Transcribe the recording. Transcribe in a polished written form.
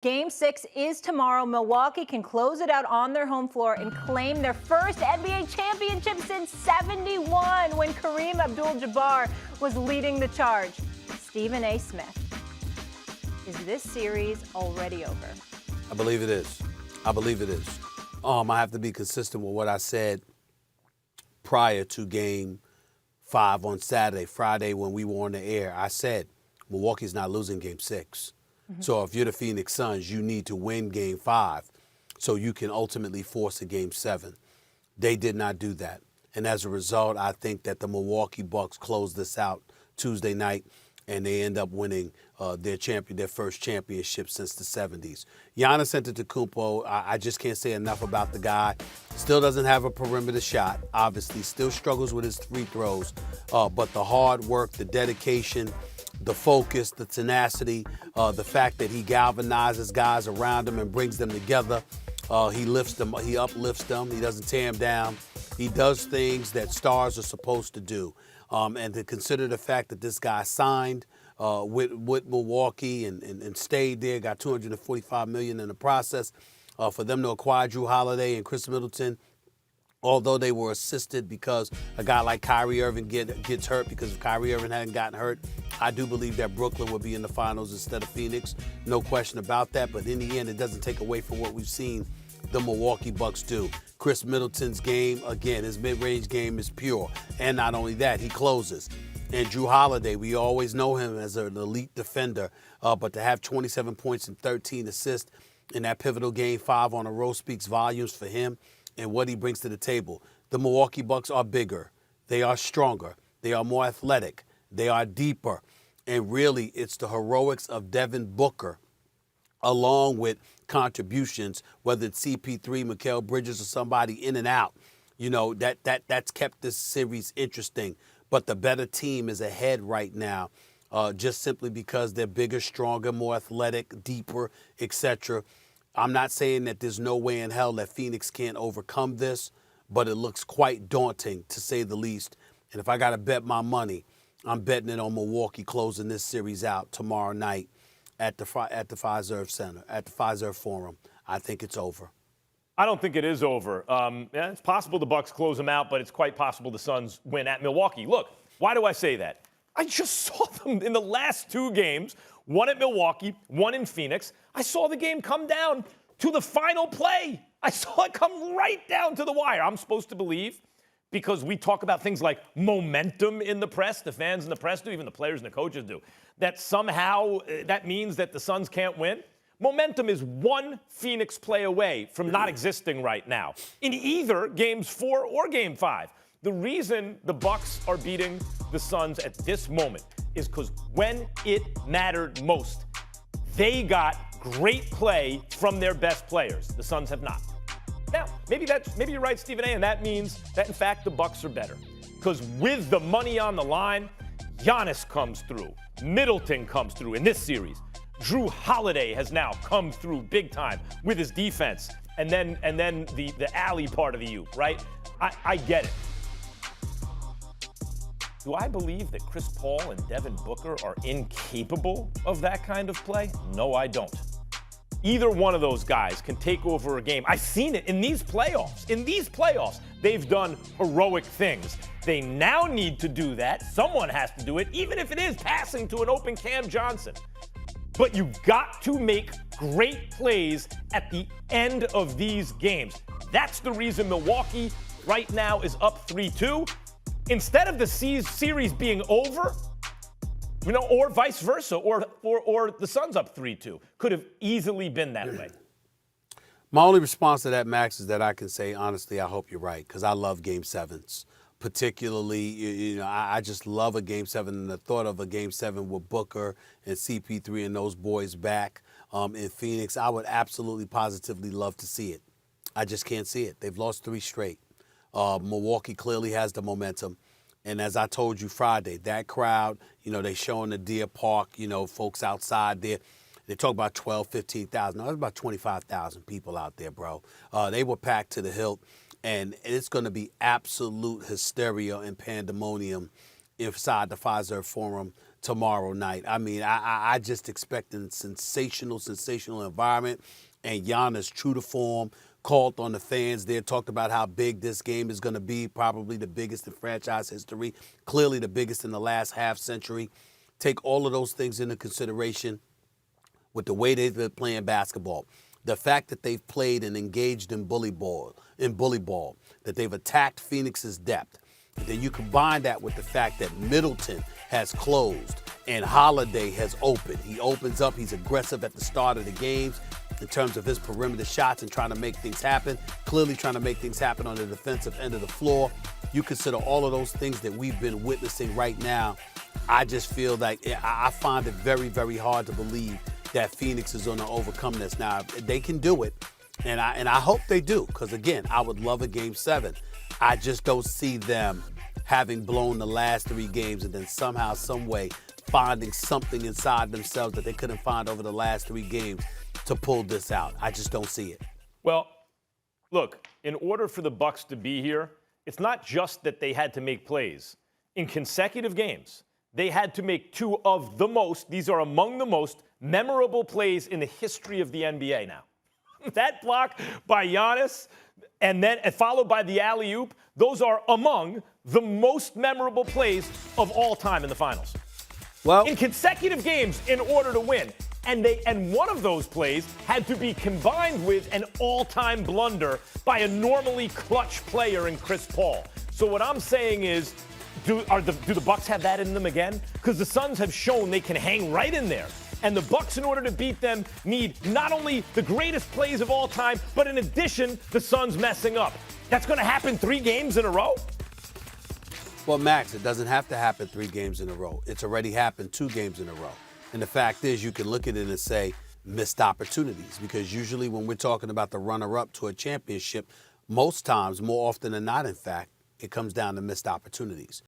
Game 6 is tomorrow. Milwaukee can close it out on their home floor and claim their first NBA championship since '71 when Kareem Abdul-Jabbar was leading the charge. Stephen A. Smith, is this series already over? I believe it is. I believe it is. I have to be consistent with what I said prior to Game 5 on Saturday, Friday when we were on the air. I said Milwaukee's not losing Game 6. So if you're the Phoenix Suns, you need to win Game 5 so you can ultimately force a Game 7. They did not do that. And as a result, I think that the Milwaukee Bucks closed this out Tuesday night, and they end up winning their first championship since the 70s. Giannis Antetokounmpo, I just can't say enough about the guy. Still doesn't have a perimeter shot, obviously. Still struggles with his free throws. But the hard work, the dedication, the focus, the tenacity, the fact that he galvanizes guys around him and brings them together. He lifts them, he uplifts them, he doesn't tear them down. He does things that stars are supposed to do. And to consider the fact that this guy signed with Milwaukee and stayed there, got $245 million in the process, for them to acquire Drew Holiday and Chris Middleton, although they were assisted because a guy like Kyrie Irving gets hurt, because if Kyrie Irving hadn't gotten hurt, I do believe that Brooklyn would be in the finals instead of Phoenix. No question about that. But in the end, it doesn't take away from what we've seen the Milwaukee Bucks do. Chris Middleton's game, again, his mid-range game is pure. And not only that, he closes. And Drew Holiday, we always know him as an elite defender, but to have 27 points and 13 assists in that pivotal Game 5 on a road speaks volumes for him and what he brings to the table. The Milwaukee Bucks are bigger. They are stronger. They are more athletic. They are deeper. And really, it's the heroics of Devin Booker, along with contributions, whether it's CP3, Mikal Bridges, or somebody in and out. You know, that's kept this series interesting. But the better team is ahead right now, just simply because they're bigger, stronger, more athletic, deeper, etc. I'm not saying that there's no way in hell that Phoenix can't overcome this, but it looks quite daunting, to say the least. And if I got to bet my money, I'm betting it on Milwaukee closing this series out tomorrow night at the Fiserv Center, at the Fiserv Forum. I think it's over. I don't think it is over. Yeah, it's possible the Bucks close them out, but it's quite possible the Suns win at Milwaukee. Look, why do I say that? I just saw them in the last two games, one at Milwaukee, one in Phoenix. I saw the game come down to the final play. I saw it come right down to the wire. I'm supposed to believe, because we talk about things like momentum in the press, the fans in the press do, even the players and the coaches do, that somehow that means that the Suns can't win. Momentum is one Phoenix play away from not existing right now in either Games 4 or Game 5. The reason the Bucks are beating the Suns at this moment is because when it mattered most, they got great play from their best players. The Suns have not. Now, maybe you're right, Stephen A., and that means that, in fact, the Bucks are better. Because with the money on the line, Giannis comes through. Middleton comes through in this series. Drew Holiday has now come through big time with his defense. And then the alley part of the U, right? I get it. Do I believe that Chris Paul and Devin Booker are incapable of that kind of play? No, I don't. Either one of those guys can take over a game. I've seen it in these playoffs. In these playoffs, they've done heroic things. They now need to do that. Someone has to do it, even if it is passing to an open Cam Johnson. But you've got to make great plays at the end of these games. That's the reason Milwaukee right now is up 3-2. Instead of the series being over, you know, or vice versa, or the Suns up 3-2. Could have easily been that way. My only response to that, Max, is that I can say, honestly, I hope you're right, because I love Game 7s. Particularly, you know, I just love a Game 7, and the thought of a Game 7 with Booker and CP3 and those boys back in Phoenix, I would absolutely, positively love to see it. I just can't see it. They've lost 3 straight. Milwaukee clearly has the momentum. And as I told you Friday, that crowd, you know, they showing the Deer Park, you know, folks outside there. They talk about 12, 15,000. No, there's about 25,000 people out there, bro. They were packed to the hilt. And it's going to be absolute hysteria and pandemonium inside the Fiserv Forum tomorrow night. I mean, I just expect a sensational environment. And Giannis, true to form, called on the fans there, talked about how big this game is going to be, probably the biggest in franchise history, clearly the biggest in the last half century. Take all of those things into consideration with the way they've been playing basketball. The fact that they've played and engaged in bully ball, that they've attacked Phoenix's depth. Then you combine that with the fact that Middleton has closed and Holiday has opened. He opens up, he's aggressive at the start of the games in terms of his perimeter shots and trying to make things happen, clearly trying to make things happen on the defensive end of the floor. You consider all of those things that we've been witnessing right now. I just feel like I find it very, very hard to believe that Phoenix is going to overcome this. Now, they can do it, and I hope they do, because, again, I would love a Game 7. I just don't see them having blown the last 3 games and then somehow, some way, finding something inside themselves that they couldn't find over the last 3 games to pull this out. I just don't see it. Well, look, in order for the Bucks to be here, it's not just that they had to make plays. In consecutive games, they had to make 2 of the most, these are among the most memorable plays in the history of the NBA now. That block by Giannis and then followed by the alley-oop, those are among the most memorable plays of all time in the finals. Well, in consecutive games in order to win. And one of those plays had to be combined with an all-time blunder by a normally clutch player in Chris Paul. So what I'm saying is, do the Bucks have that in them again? Because the Suns have shown they can hang right in there. And the Bucks, in order to beat them, need not only the greatest plays of all time, but in addition, the Suns messing up. That's going to happen 3 games in a row? Well, Max, it doesn't have to happen 3 games in a row. It's already happened 2 games in a row. And the fact is, you can look at it and say missed opportunities, because usually when we're talking about the runner-up to a championship, most times, more often than not, in fact, it comes down to missed opportunities.